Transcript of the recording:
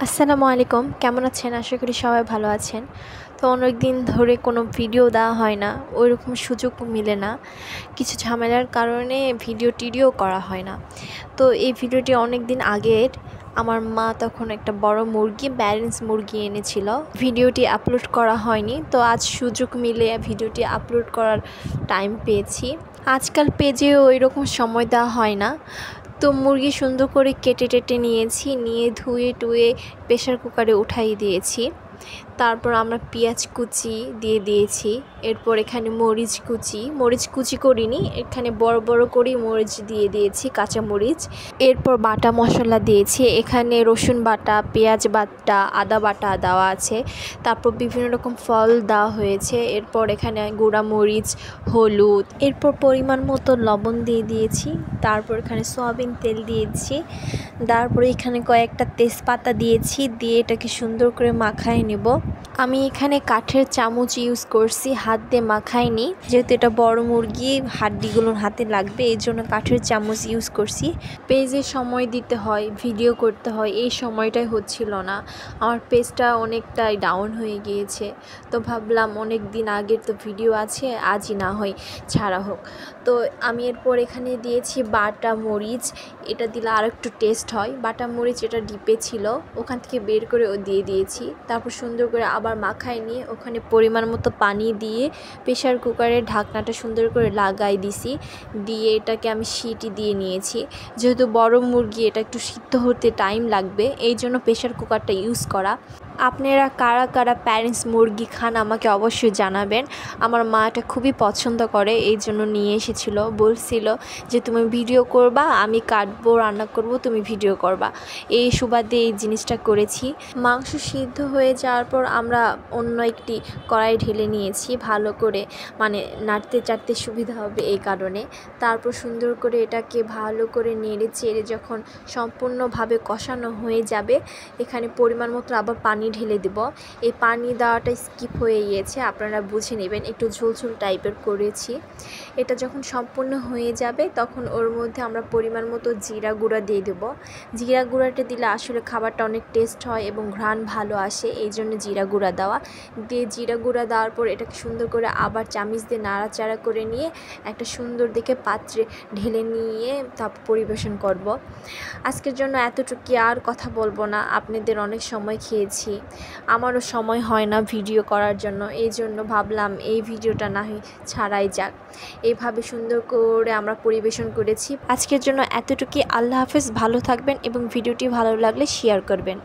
আসসালামু আলাইকুম, কেমন আছেন? আশা করি সবাই ভালো আছেন। তো অনেক দিন ধরে কোনো ভিডিও দেওয়া হয় না, ওইরকম সুযোগ মিলে না। কিছু ঝামেলার কারণে ভিডিও করা হয় না। তো এই ভিডিওটি অনেক দিন আগের। আমার মা তখন একটা বড় মুরগি, ব্যালেন্স মুরগি এনেছিল। ভিডিওটি আপলোড করা হয়নি, তো আজ সুযোগ মিলে ভিডিওটি আপলোড করার টাইম পেয়েছি। আজকাল পেজে ওইরকম সময় দেওয়া হয় না। তো মুরগি সুন্দর করে কেটে নিয়েছি, নিয়ে ধুয়ে টুয়ে প্রেশার কুকারে উঠাই দিয়েছি। তারপর আমরা পেঁয়াজ কুচি দিয়ে দিয়েছি। এরপর এখানে মরিচ কুচি করিনি, এখানে বড় বড় করে মরিচ দিয়ে দিয়েছি, কাঁচা মরিচ। এরপর বাটা মশলা দিয়েছি, এখানে রসুন বাটা, পেঁয়াজ বাটা, আদা বাটা দেওয়া আছে। তারপর বিভিন্ন রকম ফল দেওয়া হয়েছে। এরপর এখানে গুঁড়া মরিচ, হলুদ, এরপর পরিমাণ মতো লবণ দিয়ে দিয়েছি। তারপর এখানে সয়াবিন তেল দিয়েছি। তারপরে এখানে কয়েকটা তেজপাতা দিয়েছি, দিয়ে এটাকে সুন্দর করে মাখায় নেব। আমি এখানে কাঠের চামচ ইউজ করছি, হাত দিয়ে মাখাইনি, যেহেতু এটা বড় মুরগি, হাড্ডিগুলো হাতে লাগবে, এই জন্য কাঠের চামচ ইউজ করছি। পেজে সময় দিতে হয়, ভিডিও করতে হয়, এই সময়টাই হচ্ছিল না। আমার পেজটা অনেকটাই ডাউন হয়ে গিয়েছে। তো ভাবলাম অনেক দিন আগের তো ভিডিও আছে, আজই না হয় ছাড়া হোক। তো আমি এরপর এখানে দিয়েছি বাটা মরিচ, এটা দিলে আর একটু টেস্ট হয়। বাটা মরিচ এটা ডিপে ছিল, ওখান থেকে বের করে দিয়ে দিয়েছি। তারপর সুন্দর করে আবার মাখায় নিয়ে ওখানে পরিমাণ মতো পানি দিয়ে প্রেশার কুকারের ঢাকনাটা সুন্দর করে লাগাই দিছি। দিয়ে এটাকে আমি সিটি দিয়ে নিয়েছি। যেহেতু বড় মুরগি, এটা একটু সিদ্ধ হতে টাইম লাগবে, এই জন্য প্রেশার কুকারটা ইউজ করা। আপনারা কারা কারা প্যারেন্টস মুরগি খান আমাকে অবশ্যই জানাবেন। আমার মা এটা খুবই পছন্দ করে, এই জন্য নিয়ে এসেছিল, বলছিল যে তুমি ভিডিও করবা, আমি কাটবো, রান্না করব, তুমি ভিডিও করবা। এই সুবাদে এই জিনিসটা করেছি। মাংস সিদ্ধ হয়ে যাওয়ার পর আমরা অন্য একটি কড়াই ঢেলে নিয়েছি, ভালো করে, মানে নাড়তে চাড়তে সুবিধা হবে এই কারণে। তারপর সুন্দর করে এটাকে ভালো করে নেড়ে চেড়ে যখন সম্পূর্ণভাবে কষানো হয়ে যাবে, এখানে পরিমাণ মতো আবার পানি ঢেলে দেব। এই পানি দেওয়াটা স্কিপ হয়ে গিয়েছে, আপনারা বুঝে নেবেন, একটু ঝোলঝোল টাইপের করেছি। এটা যখন সম্পূর্ণ হয়ে যাবে তখন ওর মধ্যে আমরা পরিমাণ মতো জিরা গুঁড়া দিয়ে দেবো। জিরা গুঁড়াটা দিলে আসলে খাবারটা অনেক টেস্ট হয় এবং ঘ্রাণ ভালো আসে, এই জন্য জিরা গুঁড়া দেওয়া। দিয়ে জিরা গুঁড়া দেওয়ার পর এটাকে সুন্দর করে আবার চামিচ দিয়ে নাড়াচাড়া করে নিয়ে একটা সুন্দর দেখে পাত্রে ঢেলে নিয়ে তারপর পরিবেশন করব। আজকের জন্য এতটুকু, আর কথা বলবো না, আপনাদের অনেক সময় খেয়েছি, আমারও সময় হয় না ভিডিও করার জন্য, এই জন্য ভাবলাম এই ভিডিওটা না হয় ছাড়াই যাক। এইভাবে সুন্দর করে আমরা পরিবেশন করেছি। আজকের জন্য এতটুকু। আল্লাহ হাফেজ, ভালো থাকবেন এবং ভিডিওটি ভালো লাগলে শেয়ার করবেন।